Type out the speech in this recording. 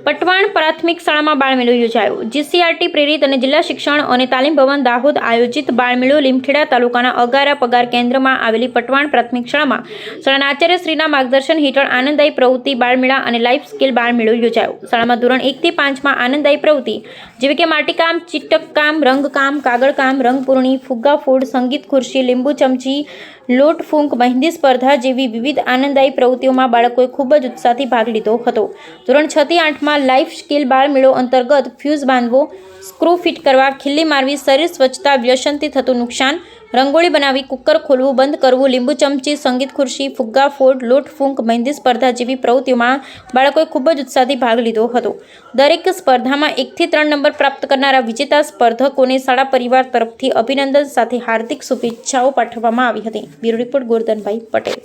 પટવાણ પ્રાથમિક શાળામાં બાળમેળો યોજાયો। જીસીઆરટી પ્રેરિત અને જિલ્લા શિક્ષણ અને તાલીમ ભવન દાહોદ આયોજિત બાળમેળો લીમખેડા તાલુકાના અગારા પગાર કેન્દ્રમાં આવેલી પટવાણ પ્રાથમિક શાળામાં શાળાના આચાર્યશ્રીના માર્ગદર્શન હેઠળ આનંદદાયી પ્રવૃત્તિ બાળમેળા અને લાઈફ સ્કિલ બાળમેળો યોજાયો। શાળામાં ધોરણ 1 થી 5માં આનંદદાયી પ્રવૃત્તિ જેવી કે માટીકામ, ચીટકકામ, રંગકામ, કાગળકામ, રંગપૂરણી, ફુગ્ગા ફૂડ, સંગીત ખુરશી, લીંબુ ચમચી, લોટ ફૂંક, મહેંદી સ્પર્ધા જેવી વિવિધ આનંદદાયી પ્રવૃત્તિઓમાં બાળકોએ ખૂબ જ ઉત્સાહથી ભાગ લીધો હતો। ધોરણ 6 થી 8માં લાઈફ સ્કિલ બાળમેળો અંતર્ગત ફ્યુઝ બાંધવો, સ્ક્રૂ ફિટ કરવા, ખીલ્લી મારવી, શરીર સ્વચ્છતા, વ્યસનથી થતું નુકસાન, રંગોળી બનાવી, કુકર ખોલવું બંધ કરવું, લીંબુ ચમચી, સંગીત ખુરશી, ફુગ્ગા ફોડ, લોટ ફૂંક, મહેંદી સ્પર્ધા જેવી પ્રવૃત્તિઓમાં બાળકોએ ખૂબ જ ઉત્સાહથી ભાગ લીધો હતો। દરેક સ્પર્ધામાં 1 થી 3 નંબર પ્રાપ્ત કરનારા વિજેતા સ્પર્ધકોને શાળા પરિવાર તરફથી અભિનંદન સાથે હાર્દિક શુભેચ્છાઓ પાઠવવામાં આવી હતી। Bureau report Gordhanbhai Patel.